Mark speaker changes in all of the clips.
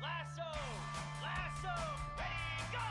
Speaker 1: Lasso! Lasso! Ready, go!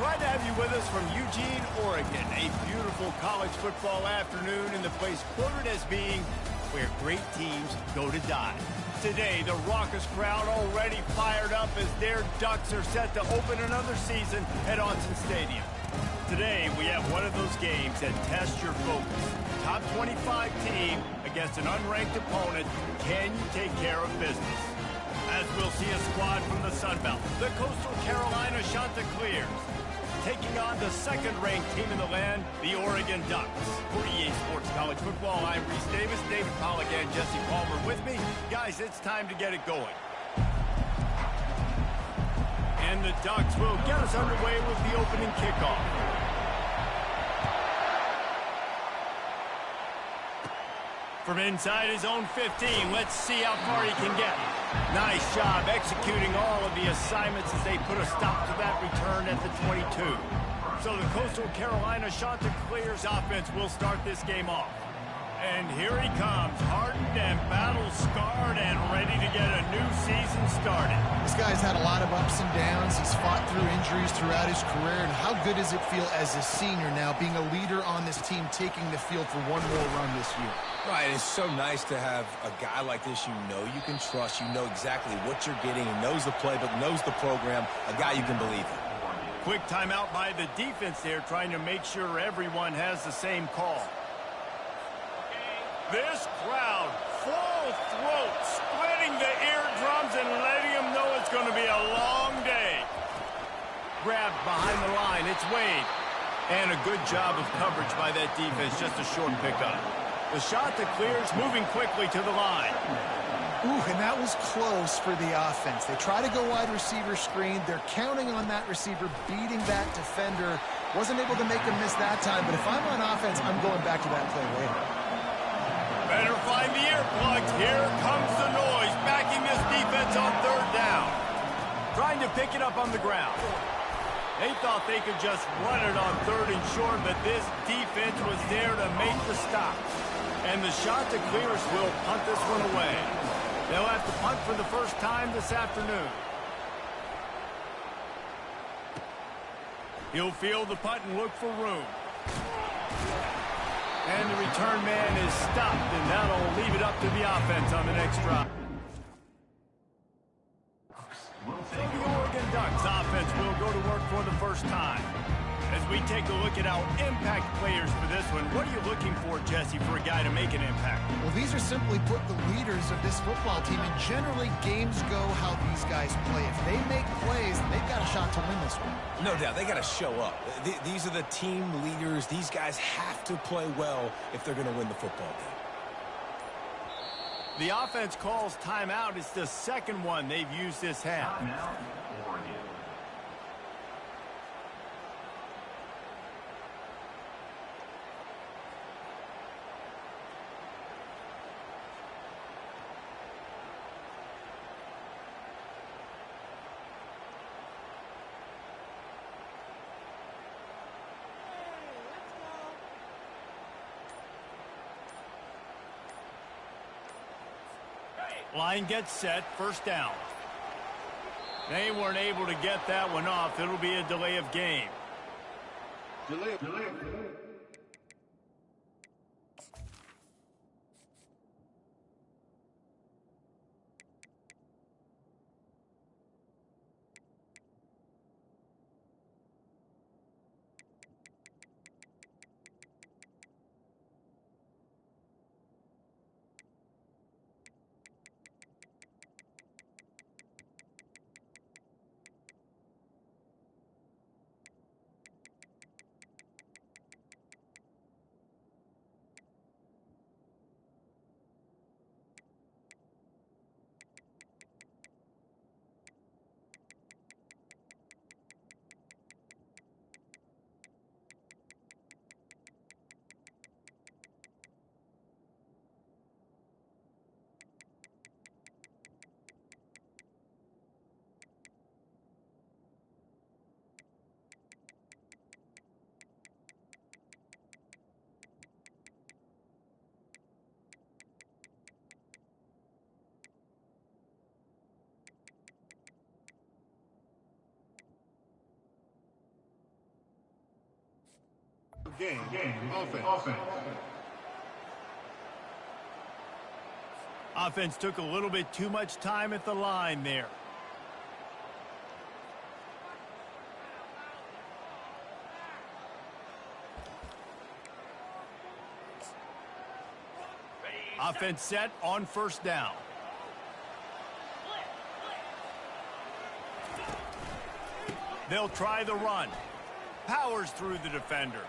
Speaker 1: Glad to have you with us from Eugene, Oregon. A beautiful college football afternoon in the place quoted as being where great teams go to die. Today, the raucous crowd already fired up as their Ducks are set to open another season at Autzen Stadium. Today, we have one of those games that tests your focus. Top 25 team against an unranked opponent. Can you take care of business? As we'll see a squad from the Sun Belt, the Coastal Carolina Chanticleers, taking on the second-ranked team in the land, the Oregon Ducks. For EA Sports College Football, I'm Reese Davis, David Pollack, and Jesse Palmer with me. Guys, it's time to get it going. And the Ducks will get us underway with the opening kickoff. From inside his own 15, let's see how far he can get. Nice job executing all of the assignments as they put a stop to that return at the 22. So the Coastal Carolina Chanticleers offense will start this game off. And here he comes, hardened and battle-scarred and ready to get a new season started.
Speaker 2: This guy's had a lot of ups and downs. He's fought through injuries throughout his career. And how good does it feel as a senior now, being a leader on this team, taking the field for one more run this year?
Speaker 3: Right, it's so nice to have a guy like this you know you can trust. You know exactly what you're getting. He knows the playbook, knows the program, a guy you can believe in.
Speaker 1: Quick timeout by the defense there, trying to make sure everyone has the same call. This crowd, full throat, splitting the eardrums and letting them know it's going to be a long day. Grabbed behind the line, it's Wade. And a good job of coverage by that defense, just a short pickup. The Chanticleers moving quickly to the line.
Speaker 2: Ooh, and that was close for the offense. They try to go wide receiver screen. They're counting on that receiver beating that defender. Wasn't able to make him miss that time, but if I'm on offense, I'm going back to that play later.
Speaker 1: Better find the earplugs. Here comes the noise, backing this defense on third down. Trying to pick it up on the ground. They thought they could just run it on third and short, but this defense was there to make the stop. And the Chanticleers will punt this one away. They'll have to punt for the first time this afternoon. He'll field the punt and look for room. And the return man is stopped, and that'll leave it up to the offense on the next drive. So the Oregon Ducks offense will go to work for the first time. As we take a look at our impact players for this one, what are you looking for, Jesse, for a guy to make an impact?
Speaker 2: Well, these are simply put the leaders of this football team, and generally games go how these guys play. If they make plays, they've got a shot to win this one.
Speaker 3: No doubt, they got to show up. These are the team leaders. These guys have to play well if they're going to win the football game.
Speaker 1: The offense calls timeout. It's the second one they've used this half. Line gets set, first down. They weren't able to get that one off. It'll be a delay of game.
Speaker 4: Delay. Game. Offense.
Speaker 1: Offense took a little bit too much time at the line there. Offense set on first down. They'll try the run. Powers through the defender.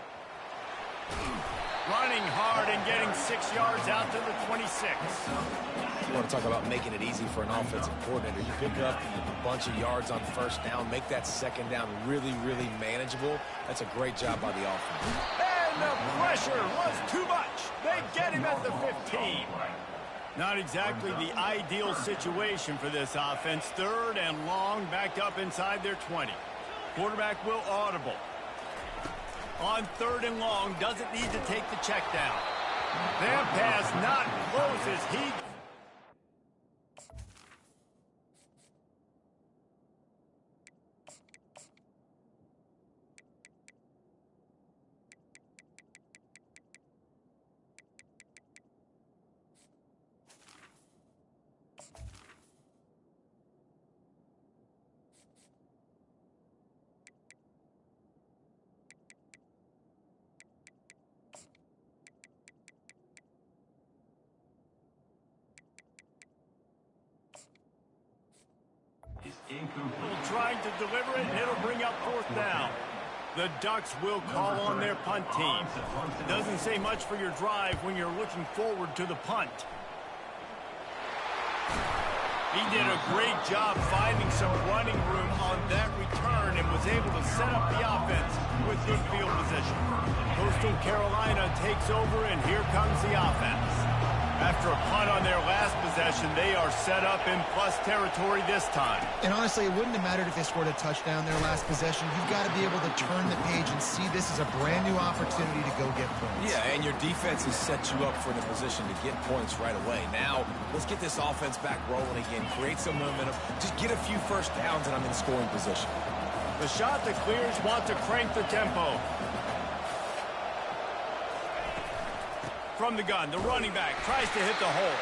Speaker 1: Running hard and getting 6 yards out to the 26.
Speaker 3: You want to talk about making it easy for an offensive coordinator. You pick up a bunch of yards on first down, make that second down really, really manageable. That's a great job by the offense.
Speaker 1: And the pressure was too much. They get him at the 15. Not exactly the ideal situation for this offense. 3rd and long, backed up inside their 20. Quarterback will audible. On 3rd and long, doesn't need to take the check down. That pass not close as he... Trying to deliver it, and it'll bring up 4th down. The Ducks will call on their punt team. Doesn't say much for your drive when you're looking forward to the punt. He did a great job finding some running room on that return and was able to set up the offense with good field position. Coastal Carolina takes over, and here comes the offense. After a punt on their last possession, they are set up in plus territory this time.
Speaker 2: And honestly, it wouldn't have mattered if they scored a touchdown their last possession. You've got to be able to turn the page and see this as a brand new opportunity to go get points.
Speaker 3: Yeah, and your defense has set you up for the position to get points right away. Now, let's get this offense back rolling again, create some momentum, just get a few first downs, and I'm in scoring position.
Speaker 1: The shot that clears wants to crank the tempo. From the gun, the running back tries to hit the hole.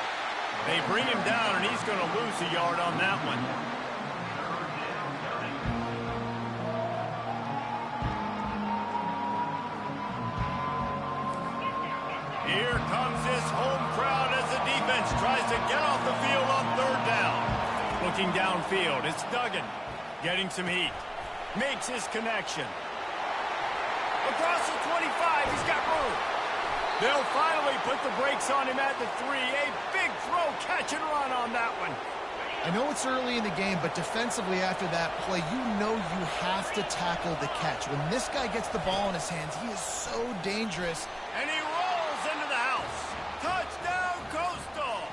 Speaker 1: They bring him down, and he's going to lose a yard on that one. Here comes this home crowd as the defense tries to get off the field on 3rd down. Looking downfield, it's Duggan getting some heat. Makes his connection. Across the 25, he's got room. They'll finally put the brakes on him at the 3. A big throw, catch and run on that one.
Speaker 2: I know it's early in the game, but defensively after that play, you know you have to tackle the catch. When this guy gets the ball in his hands, he is so dangerous.
Speaker 1: And he rolls into the house. Touchdown, Coastal.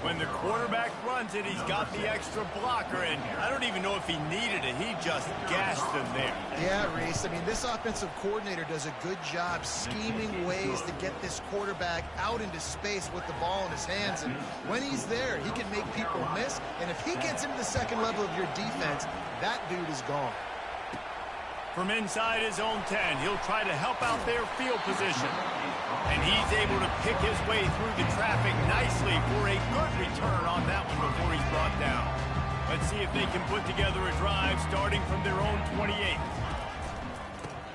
Speaker 1: When the quarterback runs it, he's got the extra blocker, and I don't even know if he needed it. He just gashed him there.
Speaker 2: Yeah, Reese. I mean, this offensive coordinator does a good job scheming ways to get this quarterback out into space with the ball in his hands. And when he's there, he can make people miss. And if he gets into the second level of your defense, that dude is gone.
Speaker 1: From inside his own 10, he'll try to help out their field position. And he's able to pick his way through the traffic nicely for a good return on that one before he's brought down. Let's see if they can put together a drive starting from their own 28.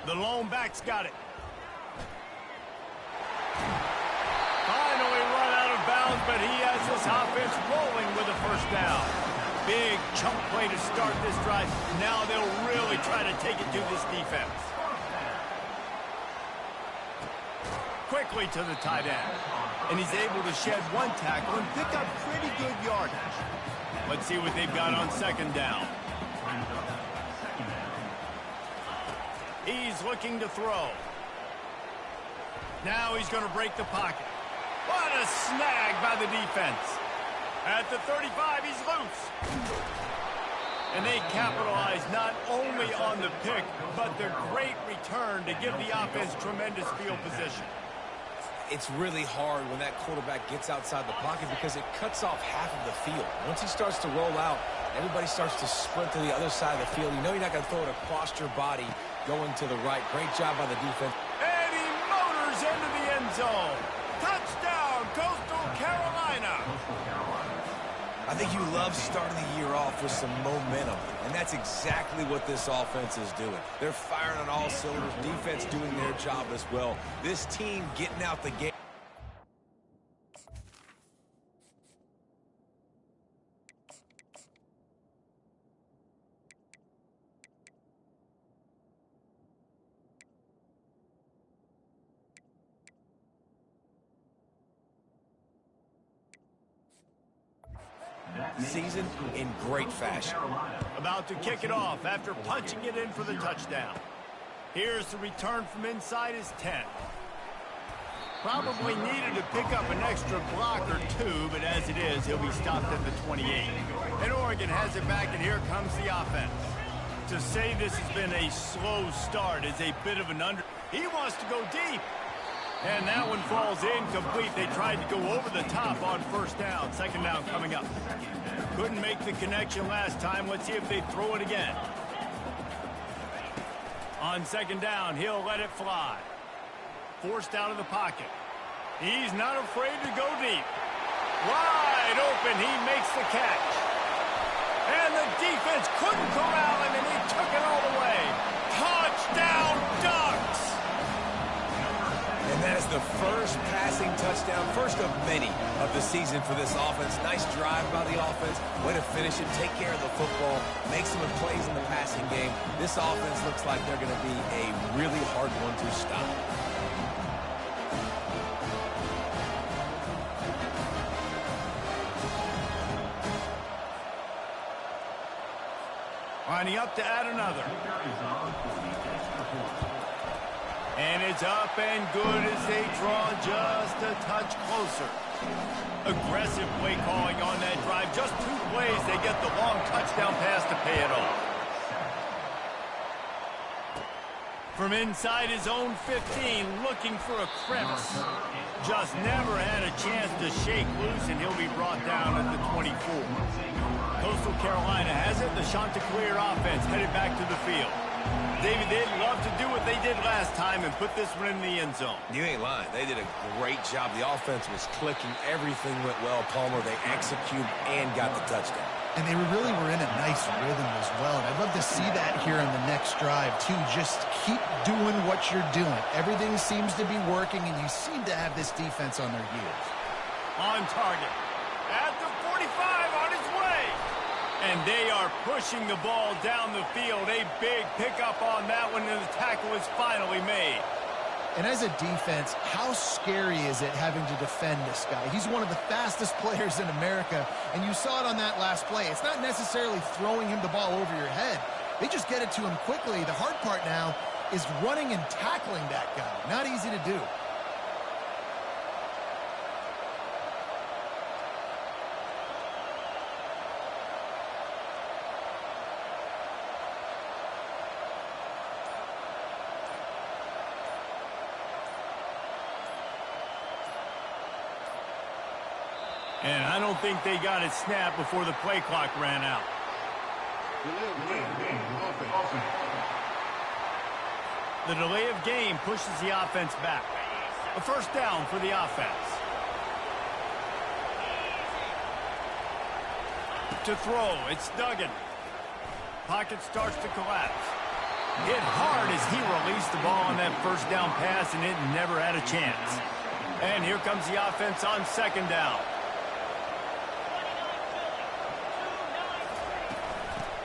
Speaker 1: The lone back's got it. Finally run out of bounds, but he has this offense rolling with a first down. Big chunk play to start this drive. Now they'll really try to take it to this defense. Quickly to the tight end. And he's able to shed one tackle and pick up pretty good yardage. Let's see what they've got on 2nd down. He's looking to throw. Now he's going to break the pocket. What a snag by the defense. At the 35, he's loose. And they capitalize not only on the pick, but the great return to give the offense tremendous field position.
Speaker 3: it's really hard when that quarterback gets outside the pocket because it cuts off half of the field. Once he starts to roll out, everybody starts to sprint to the other side of the field. You know you're not going to throw it across your body going to the right. Great job by the defense.
Speaker 1: And he motors into the end zone. Touchdown, Coastal Carolina.
Speaker 3: I think you love starting the year off with some momentum, and that's exactly what this offense is doing. They're firing on all cylinders, defense doing their job as well. This team getting out the game. Season in great fashion.
Speaker 1: About to kick it off after punching it in for the touchdown. Here's the return from inside his 10. Probably needed to pick up an extra block or two, but as it is, he'll be stopped at the 28. And Oregon has it back, and here comes the offense. To say this has been a slow start is a bit of an under. He wants to go deep. And that one falls incomplete. They tried to go over the top on first down. Second down coming up. Couldn't make the connection last time. Let's see if they throw it again. On second down, he'll let it fly. Forced out of the pocket. He's not afraid to go deep. Wide open, he makes the catch. And the defense couldn't corral him, and he took it all the way. Touchdown, Ducks!
Speaker 3: And that is the first passing touchdown, first of many of the season for this offense. Nice drive by the offense. Way to finish it, take care of the football, make some plays in the passing game. This offense looks like they're going to be a really hard one to stop.
Speaker 1: Lining up to add another. And it's up and good as they draw just a touch closer. Aggressive play calling on that drive. Just 2 plays, they get the long touchdown pass to pay it off. From inside his own 15, looking for a crevice. Just never had a chance to shake loose, and he'll be brought down at the 24. Coastal Carolina has it. The Chanticleer offense headed back to the field. David, they'd love to do what they did last time and put this one in the end zone.
Speaker 3: You ain't lying. They did a great job. The offense was clicking. Everything went well, Palmer. They executed and got the touchdown.
Speaker 2: And they really were in a nice rhythm as well. And I'd love to see that here on the next drive, too. Just keep doing what you're doing. Everything seems to be working, and you seem to have this defense on their heels.
Speaker 1: On target. At the 45, on his way. And they are pushing the ball down the field. A big pickup on that one, and the tackle is finally made.
Speaker 2: And as a defense, how scary is it having to defend this guy? He's one of the fastest players in America, and you saw it on that last play. It's not necessarily throwing him the ball over your head. They just get it to him quickly. The hard part now is running and tackling that guy. Not easy to do.
Speaker 1: And I don't think they got it snapped before the play clock ran out. The delay of game pushes the offense back. A first down for the offense. To throw, it's Duggan. Pocket starts to collapse. Hit hard as he released the ball on that first down pass, and it never had a chance. And here comes the offense on second down.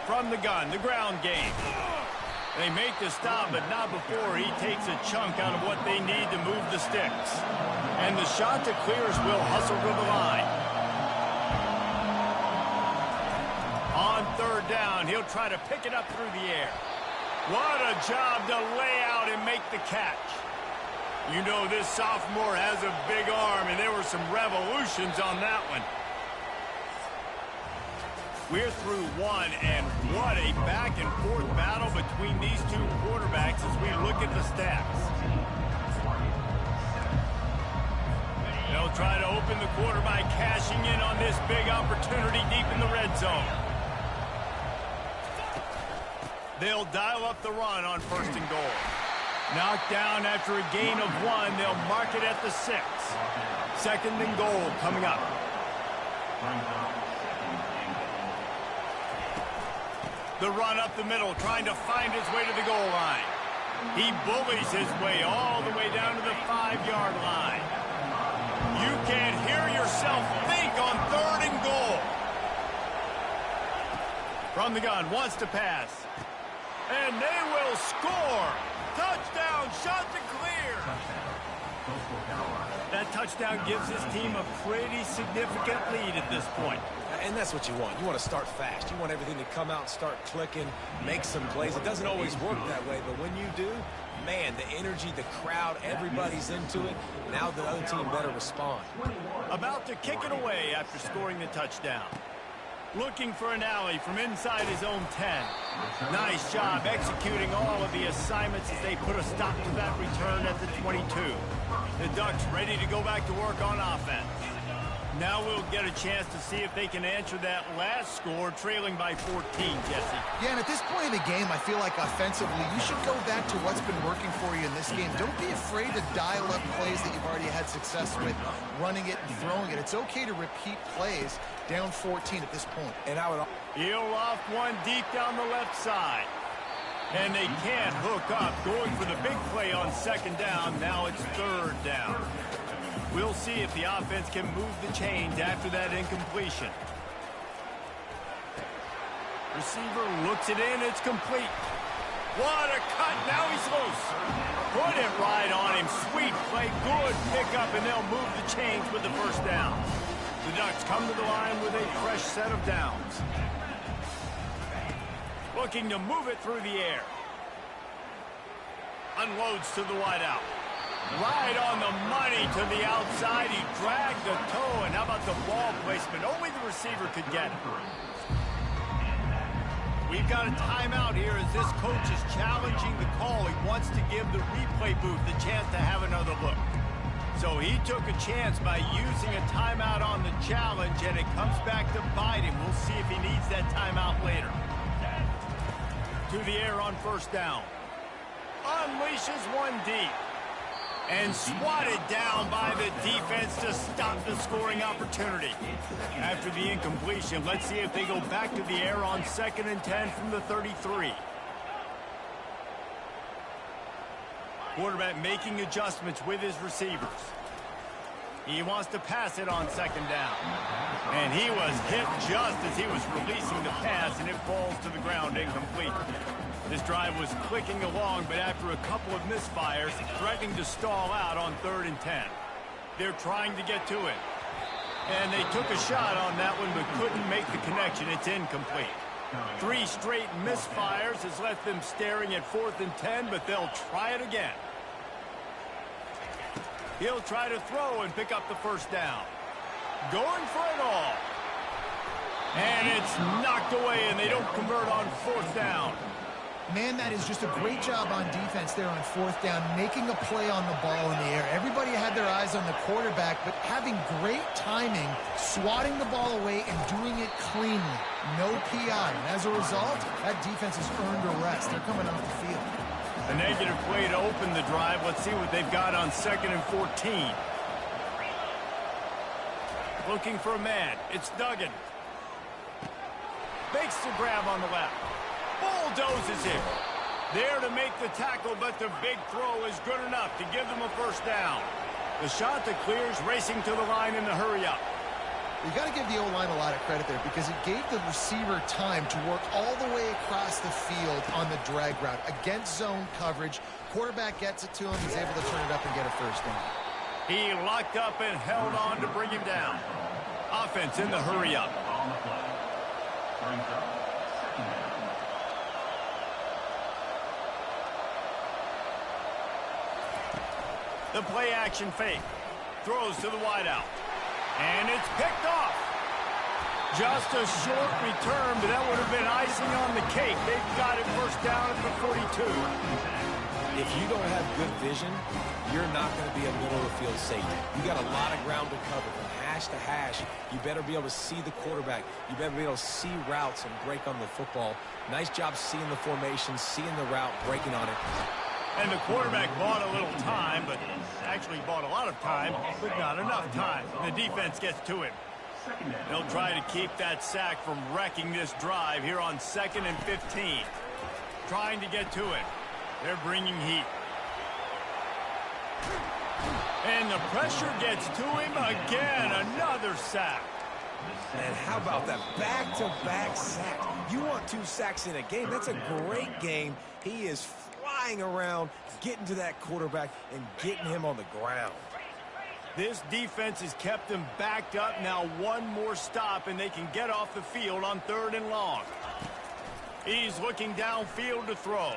Speaker 1: From the gun, the ground game. They make the stop, but not before he takes a chunk out of what they need to move the sticks. And the Chanticleers will hustle to the line. On third down, he'll try to pick it up through the air. What a job to lay out and make the catch. You know this sophomore has a big arm, and there were some revolutions on that one. We're through one, and what a back-and-forth battle between these two quarterbacks as we look at the stats. They'll try to open the quarter by cashing in on this big opportunity deep in the red zone. They'll dial up the run on 1st and goal. Knocked down after a gain of 1. They'll mark it at the 6. 2nd and goal coming up. The run up the middle, trying to find his way to the goal line. He bullies his way all the way down to the 5-yard line. You can't hear yourself think on 3rd and goal. From the gun, wants to pass. And they will score. Touchdown, shot to clear. That touchdown gives his team a pretty significant lead at this point.
Speaker 3: And that's what you want. You want to start fast. You want everything to come out and start clicking, make some plays. It doesn't always work that way, but when you do, man, the energy, the crowd, everybody's into it. Now the other team better respond.
Speaker 1: About to kick it away after scoring the touchdown. Looking for an alley from inside his own 10. Nice job executing all of the assignments as they put a stop to that return at the 22. The Ducks ready to go back to work on offense. Now we'll get a chance to see if they can answer that last score, trailing by 14, Jesse.
Speaker 2: Yeah, and at this point in the game, I feel like offensively, you should go back to what's been working for you in this game. Don't be afraid to dial up plays that you've already had success with, running it and throwing it. It's okay to repeat plays down 14 at this point.
Speaker 3: And I would...
Speaker 1: He'll loft one deep down the left side. And they can't hook up, going for the big play on 2nd down. Now it's 3rd down. We'll see if the offense can move the chains after that incompletion. Receiver looks it in. It's complete. What a cut. Now he's loose. Put it right on him. Sweet play. Good pickup, and they'll move the chains with the 1st down. The Ducks come to the line with a fresh set of downs. Looking to move it through the air. Unloads to the wideout. Right on the money to the outside. He dragged the toe, and how about the ball placement? Only the receiver could get it. We've got a timeout here as this coach is challenging the call. He wants to give the replay booth the chance to have another look. So he took a chance by using a timeout on the challenge, and it comes back to bite him. We'll see if he needs that timeout later. To the air on 1st down. Unleashes one deep. And swatted down by the defense to stop the scoring opportunity. After the incompletion, let's see if they go back to the air on 2nd and 10 from the 33. Quarterback making adjustments with his receivers. He wants to pass it on 2nd down. And he was hit just as he was releasing the pass, and it falls to the ground incomplete. This drive was clicking along, but after a couple of misfires, threatening to stall out on 3rd and 10. They're trying to get to it. And they took a shot on that one, but couldn't make the connection. It's incomplete. 3 straight misfires has left them staring at 4th and 10, but they'll try it again. He'll try to throw and pick up the 1st down. Going for it all. And it's knocked away, and they don't convert on 4th down.
Speaker 2: Man, that is just a great job on defense there on 4th down, making a play on the ball in the air. Everybody had their eyes on the quarterback, but having great timing, swatting the ball away and doing it cleanly. No PI. And as a result, that defense has earned a rest. They're coming off the field.
Speaker 1: A negative play to open the drive. Let's see what they've got on 2nd and 14. Looking for a man. It's Duggan. Makes the grab on the left. Bulldozes him. There to make the tackle, but the big throw is good enough to give them a 1st down. The shot that clears, racing to the line in the hurry-up.
Speaker 2: You got to give the O-line a lot of credit there because it gave the receiver time to work all the way across the field on the drag route. Against zone coverage, quarterback gets it to him. He's able to turn it up and get a 1st down.
Speaker 1: He locked up and held on to bring him down. Offense in the hurry-up. The play-action fake. Throws to the wideout. And it's picked off. Just a short return, but that would have been icing on the cake. They've got it 1st down at the 42.
Speaker 3: If you don't have good vision, you're not going to be a middle-of-the-field safety. You got a lot of ground to cover from hash to hash. You better be able to see the quarterback. You better be able to see routes and break on the football. Nice job seeing the formation, seeing the route, breaking on it.
Speaker 1: And the quarterback bought a little time, but actually bought a lot of time, but not enough time. The defense gets to him. They'll try to keep that sack from wrecking this drive here on 2nd and 15. Trying to get to it. They're bringing heat. And the pressure gets to him again. Another sack.
Speaker 3: And how about that back-to-back sack? You want 2 sacks in a game. That's a great game. He is flying around, getting to that quarterback and getting him on the ground.
Speaker 1: This defense has kept them backed up. Now one more stop, and they can get off the field on 3rd and long. He's looking downfield to throw.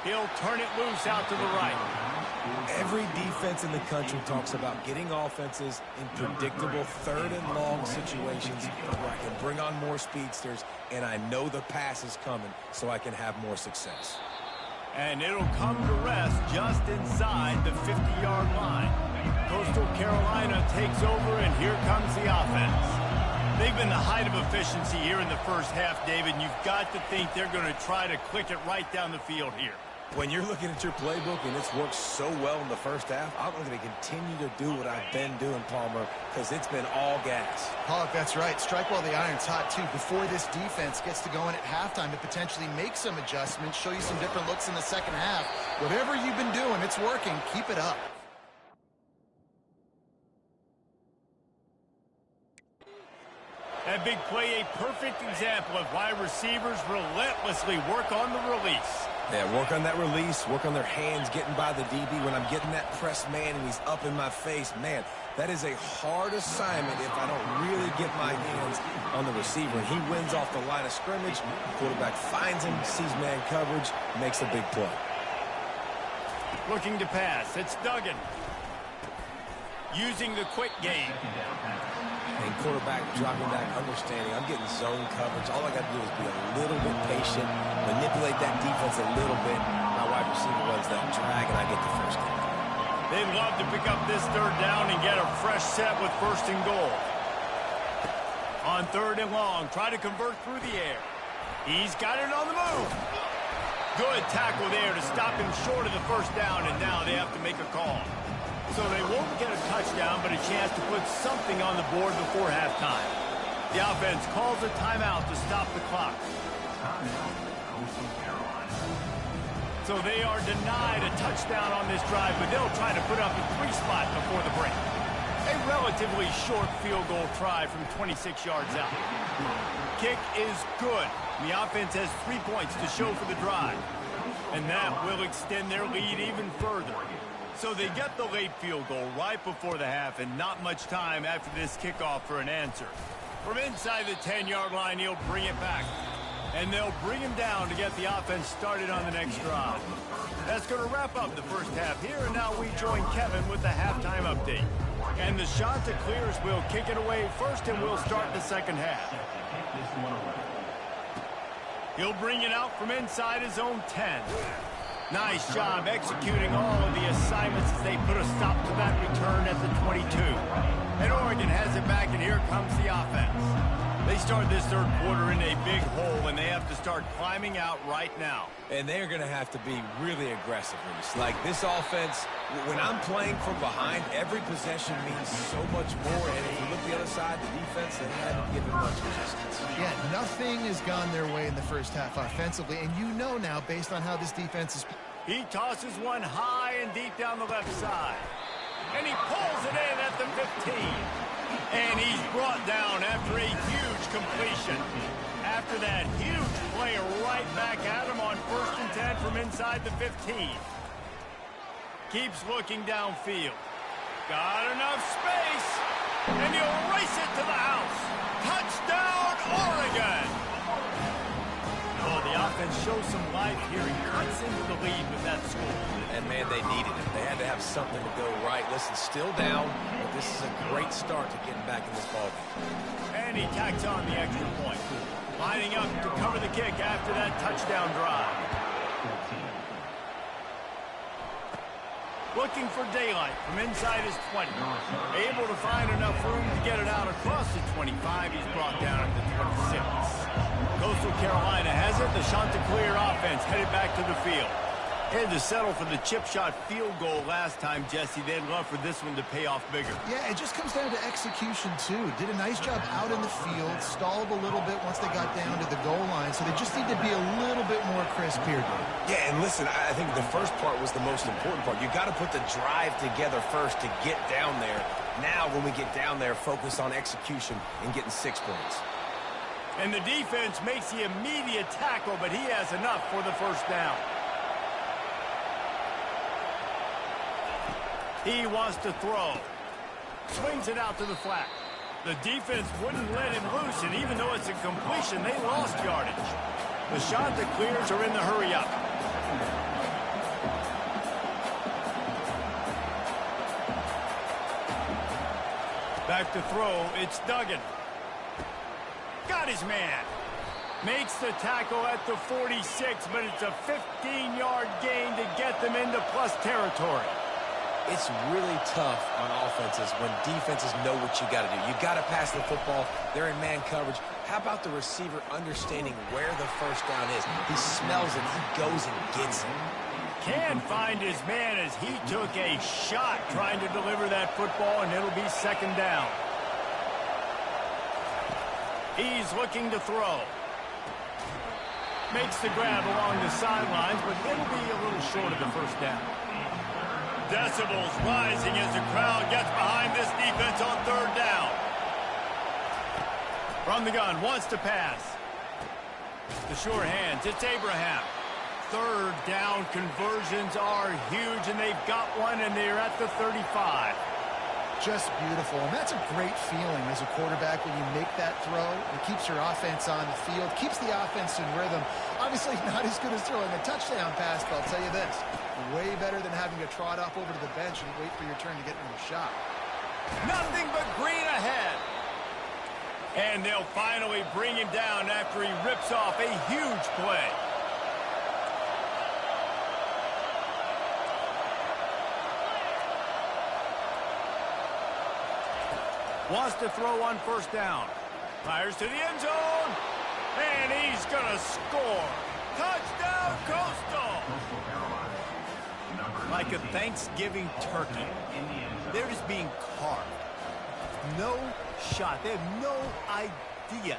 Speaker 1: He'll turn it loose out to the right.
Speaker 3: Every defense in the country talks about getting offenses in predictable 3rd and long situations where I can bring on more speedsters, and I know the pass is coming, so I can have more success.
Speaker 1: And it'll come to rest just inside the 50-yard line. Coastal Carolina takes over, and here comes the offense. They've been the height of efficiency here in the first half, David, and you've got to think they're going to try to click it right down the field here.
Speaker 3: When you're looking at your playbook and it's worked so well in the first half, I'm going to continue to do what I've been doing, Palmer, because it's been all gas.
Speaker 2: Pollock, that's right. Strike while the iron's hot, too. Before this defense gets to going at halftime to potentially make some adjustments, show you some different looks in the second half. Whatever you've been doing, it's working. Keep it up.
Speaker 1: That big play, a perfect example of why receivers relentlessly work on the release.
Speaker 3: Yeah, work on that release, work on their hands, getting by the DB. When I'm getting that press man and he's up in my face, man, that is a hard assignment if I don't really get my hands on the receiver. And he wins off the line of scrimmage. Quarterback finds him, sees man coverage, makes a big play.
Speaker 1: Looking to pass. It's Duggan. Using the quick game.
Speaker 3: And quarterback dropping back, understanding I'm getting zone coverage. All I got to do is be a little bit patient, manipulate that defense a little bit. My wide receiver runs that drag, and I get the first down.
Speaker 1: They'd love to pick up this 3rd down and get a fresh set with 1st and goal. On 3rd and long, try to convert through the air. He's got it on the move. Good tackle there to stop him short of the 1st down, and now they have to make a call. So they won't get a touchdown, but a chance to put something on the board before halftime. The offense calls a timeout to stop the clock. So they are denied a touchdown on this drive, but they'll try to put up a 3 spot before the break. A relatively short field goal try from 26 yards out. Kick is good. The offense has 3 points to show for the drive. And that will extend their lead even further. So they get the late field goal right before the half, and not much time after this kickoff for an answer. From inside the 10-yard line, he'll bring it back. And they'll bring him down to get the offense started on the next drive. That's going to wrap up the first half here, and now we join Kevin with the halftime update. And the shot to clears will kick it away first, and we'll start the second half. He'll bring it out from inside his own 10. Nice job executing all of the assignments as they put a stop to that return at the 22. And Oregon has it back, and here comes the offense. They start this 3rd quarter in a big hole, and they have to start climbing out right now.
Speaker 3: And they're going to have to be really aggressive. Like this offense, when I'm playing from behind, every possession means so much more. And if you look the other side, the defense, they haven't given much resistance.
Speaker 2: Yeah, nothing has gone their way in the first half offensively. And you know now, based on how this defense is...
Speaker 1: He tosses one high and deep down the left side. And he pulls it in at the 15. And he's brought down after a huge completion. After that huge play right back at him on 1st and 10 from inside the 15. Keeps looking downfield. Got enough space. And he'll race it to the house. Touchdown, Oregon! Oh, the offense shows some life here. He cuts into the lead with that score.
Speaker 3: And, man, they needed it. They had to have something to go right. Listen, still down, but this is a great start to getting back in this ballgame.
Speaker 1: And he tacks on the extra point. Lining up to cover the kick after that touchdown drive. Looking for daylight from inside his 20. Able to find enough room to get it out across the 25. He's brought down at the 26. Coastal Carolina has it. The Chanticleer offense headed back to the field. Had to settle for the chip shot field goal last time, Jesse. They'd love for this one to pay off bigger.
Speaker 2: Yeah, it just comes down to execution, too. Did a nice job out in the field, stalled a little bit once they got down to the goal line, so they just need to be a little bit more crisp here, Dave.
Speaker 3: Yeah, and listen, I think the first part was the most important part. You got to put the drive together first to get down there. Now, when we get down there, focus on execution and getting 6 points.
Speaker 1: And the defense makes the immediate tackle, but he has enough for the first down. He wants to throw. Swings it out to the flat. The defense wouldn't let him loose, and even though it's a completion, they lost yardage. The Chanticleers are in the hurry-up. Back to throw, it's Duggan. Got his man. Makes the tackle at the 46, but it's a 15-yard gain to get them into plus territory.
Speaker 3: It's really tough on offenses when defenses know what you got to do. You got to pass the football. They're in man coverage. How about the receiver understanding where the first down is? He smells it. He goes and gets it.
Speaker 1: Can find his man as he took a shot trying to deliver that football, and it'll be second down. He's looking to throw. Makes the grab along the sidelines, but it'll be a little short of the first down. Decibels rising as the crowd gets behind this defense on third down. From the gun, wants to pass. The sure hands, it's Abraham. Third down conversions are huge, and they've got one, and they're at the 35.
Speaker 2: Just beautiful, and that's a great feeling as a quarterback when you make that throw. It keeps your offense on the field, keeps the offense in rhythm. Obviously not as good as throwing a touchdown pass, but I'll tell you this, way better than having to trot up over to the bench and wait for your turn to get into the shot.
Speaker 1: Nothing but green ahead. And they'll finally bring him down after he rips off a huge play. Wants to throw on first down. Fires to the end zone. And he's going to score. Touchdown, Coastal. Like a Thanksgiving turkey. They're just being carved. No shot. They have no idea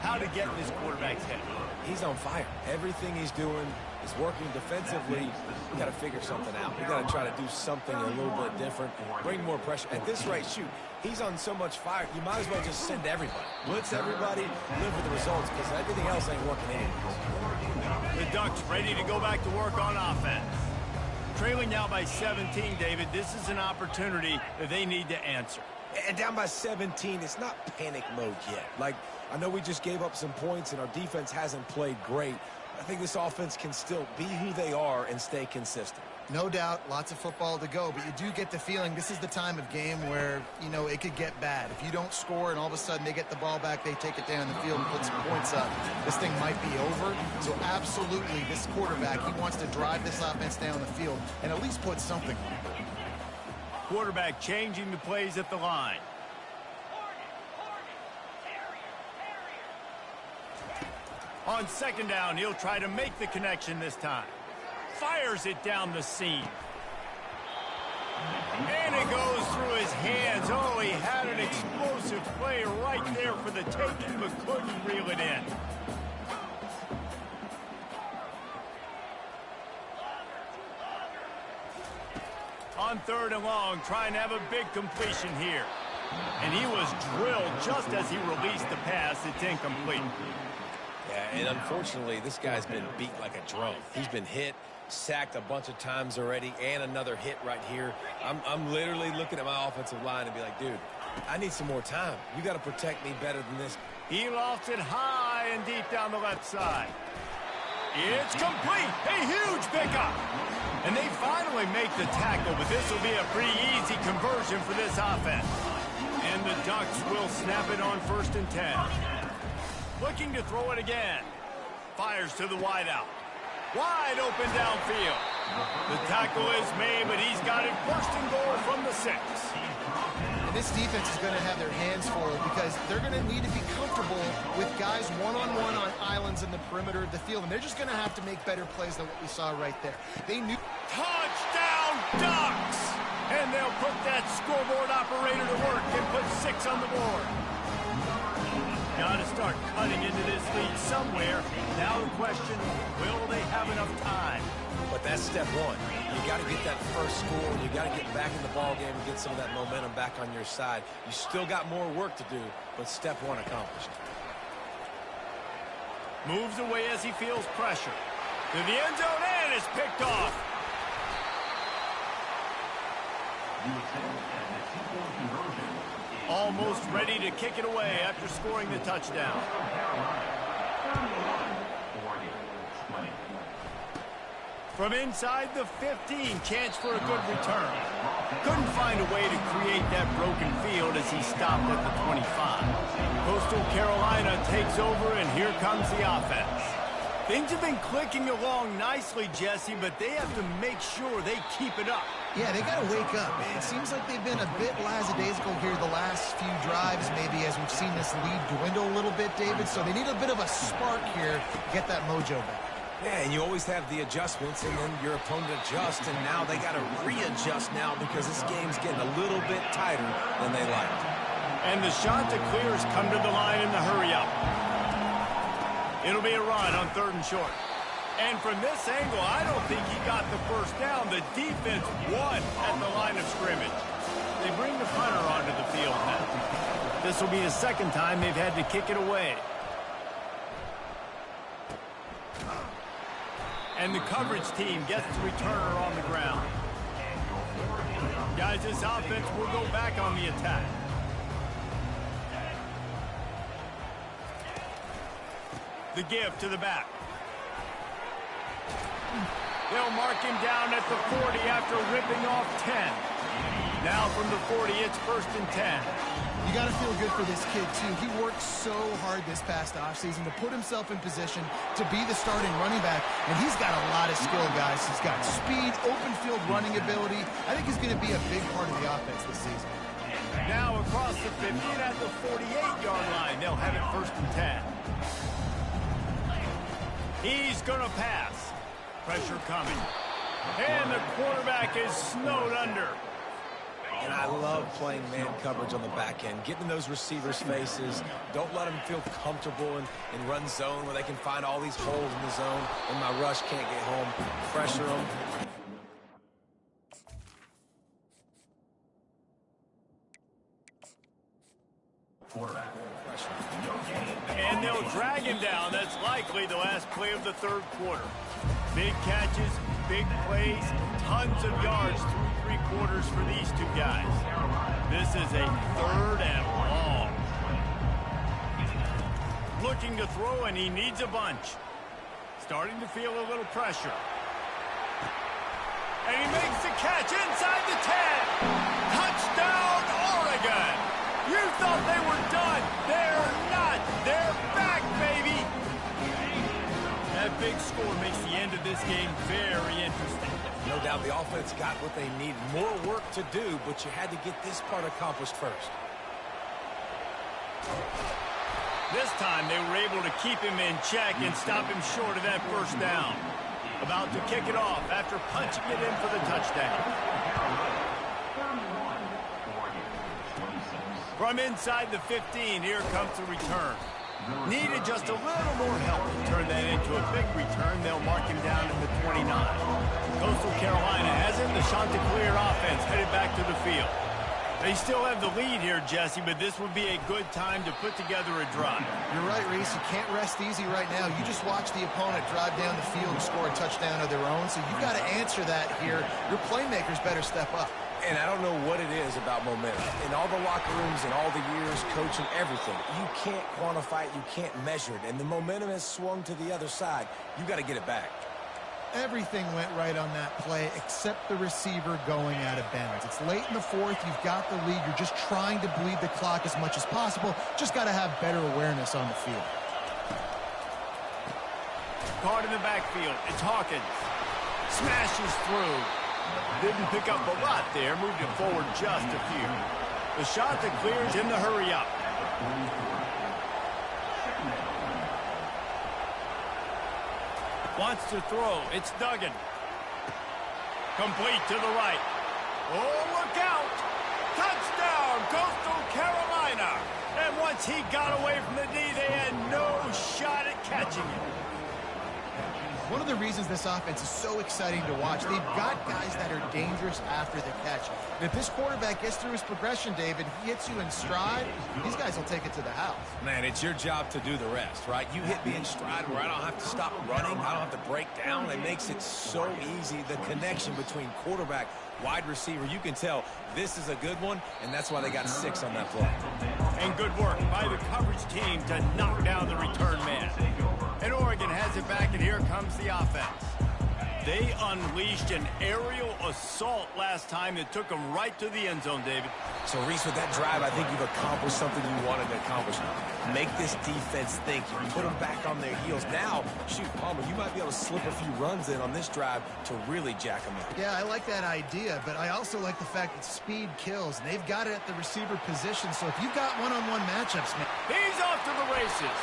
Speaker 1: how to get in this quarterback's head.
Speaker 3: He's on fire. Everything he's doing is working defensively. We got to figure something out. We got to try to do something a little bit different and bring more pressure. At this rate, shoot, he's on so much fire, you might as well just send everybody. Blitz everybody, live with the results, because everything else ain't working anyways.
Speaker 1: The Ducks ready to go back to work on offense. Trailing now by 17, David. This is an opportunity that they need to answer.
Speaker 3: And down by 17, it's not panic mode yet. Like, I know we just gave up some points and our defense hasn't played great. I think this offense can still be who they are and stay consistent.
Speaker 2: No doubt, lots of football to go, but you do get the feeling this is the time of game where, you know, it could get bad. If you don't score and all of a sudden they get the ball back, they take it down the field and put some points up, this thing might be over. So absolutely, this quarterback, he wants to drive this offense down the field and at least put something on it.
Speaker 1: Quarterback changing the plays at the line. On second down, he'll try to make the connection this time. Fires it down the seam. And it goes through his hands. Oh, he had an explosive play right there for the taking, but couldn't reel it in. On third and long, trying to have a big completion here. And he was drilled just as he released the pass. It's incomplete.
Speaker 3: Yeah, and unfortunately, this guy's been beat like a drum. He's been hit, sacked a bunch of times already, and another hit right here. I'm literally looking at my offensive line and be like, dude, I need some more time. You got to protect me better than this.
Speaker 1: He lofts it high and deep down the left side. It's complete. A huge pickup. And they finally make the tackle, but this will be a pretty easy conversion for this offense. And the Ducks will snap it on 1st and 10. Looking to throw it again. Fires to the wideout. Wide open downfield. The tackle is made, but he's got it first and goal from the 6.
Speaker 2: And this defense is going to have their hands full because they're going to need to be comfortable with guys one-on-one on islands in the perimeter of the field. And they're just going to have to make better plays than what we saw right there. They knew...
Speaker 1: Touchdown Ducks! And they'll put that scoreboard operator to work and put 6 on the board. Got to start cutting into this lead somewhere. Now the question, will they have enough time?
Speaker 3: But that's step one. You got to get that first score. You got to get back in the ball game and get some of that momentum back on your side. You still got more work to do, but step one accomplished.
Speaker 1: Moves away as he feels pressure. To the end zone and is picked off. Almost ready to kick it away after scoring the touchdown. From inside the 15, chance for a good return. Couldn't find a way to create that broken field as he stopped at the 25. Coastal Carolina takes over, and here comes the offense. Things have been clicking along nicely, Jesse, but they have to make sure they keep it up.
Speaker 2: Yeah, they got to wake up. It seems like they've been a bit lackadaisical here the last few drives, maybe, as we've seen this lead dwindle a little bit, David. So they need a bit of a spark here to get that mojo back.
Speaker 3: Yeah, and you always have the adjustments, and then your opponent adjusts, and now they got to readjust now because this game's getting a little bit tighter than they liked.
Speaker 1: And the Chanticleers come to the line in the hurry-up. It'll be a run on 3rd and short. And from this angle, I don't think he got the first down. The defense won at the line of scrimmage. They bring the punter onto the field now. This will be the second time they've had to kick it away. And the coverage team gets the returner on the ground. Guys, this offense will go back on the attack. The give to the back. They'll mark him down at the 40 after ripping off 10. Now from the 40, it's 1st and 10.
Speaker 2: You got to feel good for this kid, too. He worked so hard this past offseason to put himself in position to be the starting running back, and he's got a lot of skill, guys. He's got speed, open field running ability. I think he's going to be a big part of the offense this season.
Speaker 1: Now across the 50 and at the 48-yard line, they'll have it 1st and 10. He's going to pass. Pressure coming. And the quarterback is snowed under.
Speaker 3: And I love playing man coverage on the back end, getting in those receivers' faces. Don't let them feel comfortable in run zone where they can find all these holes in the zone and my rush can't get home. Pressure them.
Speaker 1: And they'll drag him down. That's likely the last play of the 3rd quarter. Big catches, big plays, tons of yards through 3 quarters for these two guys. This is a 3rd and long. Looking to throw, and he needs a bunch. Starting to feel a little pressure. And he makes the catch inside the 10. Touchdown, Oregon! You thought they were done. They're not. They're back, baby. That big score makes the end of this game very interesting.
Speaker 3: No doubt the offense got what they needed. More work to do, but you had to get this part accomplished first.
Speaker 1: This time they were able to keep him in check and stop him short of that first down. About to kick it off after punching it in for the touchdown. From inside the 15, here comes the return. Needed just a little more help to turn that into a big return. They'll mark him down in the 29. Coastal Carolina has it. The Chanticleer offense headed back to the field. They still have the lead here, Jesse, but this would be a good time to put together a drive.
Speaker 2: You're right, Reese. You can't rest easy right now. You just watch the opponent drive down the field and score a touchdown of their own, so you've got to answer that here. Your playmakers better step up.
Speaker 3: And I don't know what it is about momentum. In all the locker rooms and all the years coaching everything, you can't quantify it, you can't measure it. And the momentum has swung to the other side. You got to get it back.
Speaker 2: Everything went right on that play except the receiver going out of bounds. It's late in the 4th. You've got the lead. You're just trying to bleed the clock as much as possible. Just got to have better awareness on the field.
Speaker 1: caught in the backfield. It's Hawkins. Smashes through. Didn't pick up a lot there. Moved it forward just a few. The shot that clears in the hurry up. Wants to throw. It's Duggan. Complete to the right. Oh, look out! Touchdown, Coastal Carolina! And once he got away from the D, they had no shot at catching him.
Speaker 2: One of the reasons this offense is so exciting to watch, they've got guys that are dangerous after the catch. And if this quarterback gets through his progression, David, he hits you in stride, these guys will take it to the house.
Speaker 3: Man, it's your job to do the rest, right? You hit me in stride where I don't have to stop running. I don't have to break down. It makes it so easy. The connection between quarterback, wide receiver, you can tell this is a good one, and that's why they got 6 on that play.
Speaker 1: And good work by the coverage team to knock down the return man. And Oregon has it back, and here comes the offense. They unleashed an aerial assault last time that took them right to the end zone, David.
Speaker 3: So, Reese, with that drive, I think you've accomplished something you wanted to accomplish. Make this defense think. You put them back on their heels. Now, shoot, Palmer, you might be able to slip a few runs in on this drive to really jack them up.
Speaker 2: Yeah, I like that idea, but I also like the fact that speed kills. And they've got it at the receiver position, so if you've got one-on-one matchups, man.
Speaker 1: He's off to the races.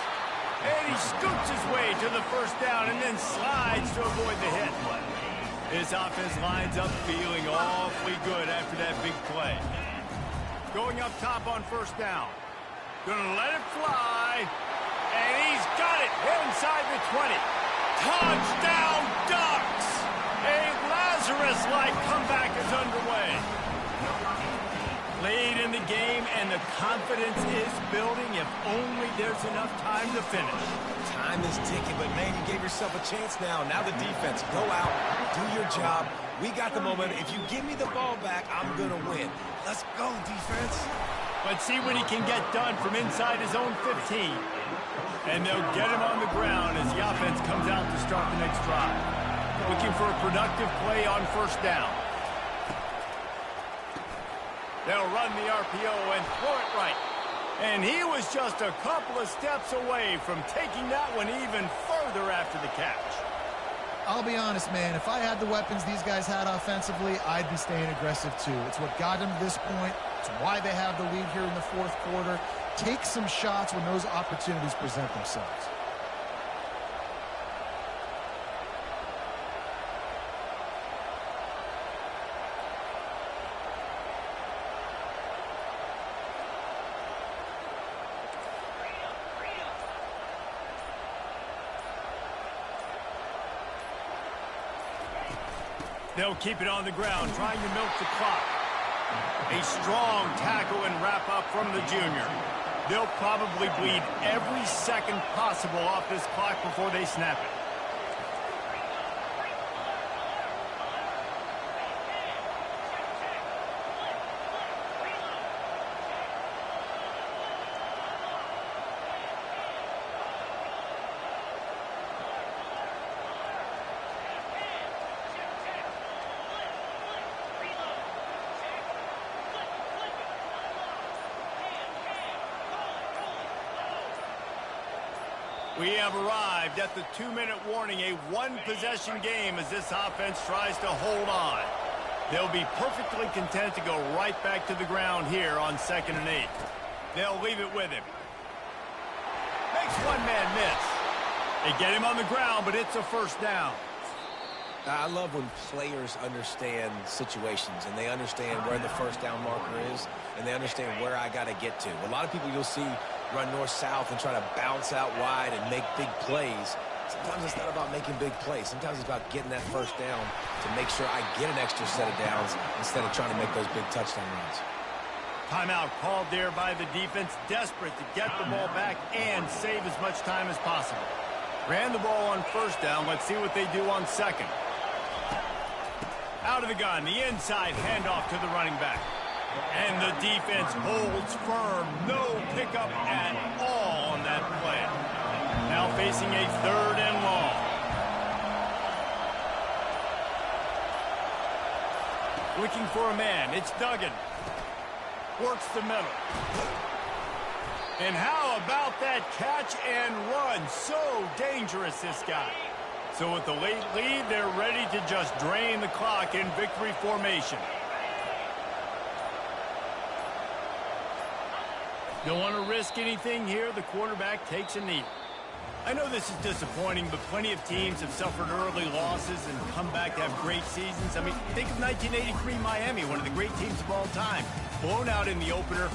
Speaker 1: And he scoots his way to the first down and then slides to avoid the hit. This offense lines up feeling awfully good after that big play. Going up top on first down. Gonna let it fly. And he's got it inside the 20. Touchdown Ducks! A Lazarus-like comeback is underway. Late in the game, and the confidence is building if only there's enough time to finish.
Speaker 3: Time is ticking, but man, you gave yourself a chance now. Now the defense, go out, do your job. We got the moment. If you give me the ball back, I'm going to win. Let's go, defense.
Speaker 1: Let's see what he can get done from inside his own 15. And they'll get him on the ground as the offense comes out to start the next drive. Looking for a productive play on first down. They'll run the RPO and throw it right. And he was just a couple of steps away from taking that one even further after the catch.
Speaker 2: I'll be honest, man, if I had the weapons these guys had offensively, I'd be staying aggressive too. It's what got them to this point. It's why they have the lead here in the fourth quarter. Take some shots when those opportunities present themselves.
Speaker 1: They'll keep it on the ground, trying to milk the clock. A strong tackle and wrap up from the junior. They'll probably bleed every second possible off this clock before they snap it. We have arrived at the 2-minute warning, a one-possession game as this offense tries to hold on. They'll be perfectly content to go right back to the ground here on 2nd and 8. They'll leave it with him. Makes one man miss. They get him on the ground, but it's a first down.
Speaker 3: I love when players understand situations and they understand where the first down marker is and they understand where I got to get to. A lot of people you'll see run north-south and try to bounce out wide and make big plays. Sometimes it's not about making big plays. Sometimes it's about getting that first down to make sure I get an extra set of downs instead of trying to make those big touchdown runs.
Speaker 1: Timeout called there by the defense, desperate to get the ball back and save as much time as possible. Ran the ball on first down. Let's see what they do on second. Out of the gun, the inside handoff to the running back. And the defense holds firm. No pickup at all on that play. Now facing a 3rd and long. Looking for a man. It's Duggan. Works the middle. And how about that catch and run? So dangerous, this guy. So with the late lead, they're ready to just drain the clock in victory formation. Don't want to risk anything here. The quarterback takes a knee. I know this is disappointing, but plenty of teams have suffered early losses and come back to have great seasons. I mean, think of 1983 Miami, one of the great teams of all time. Blown out in the opener.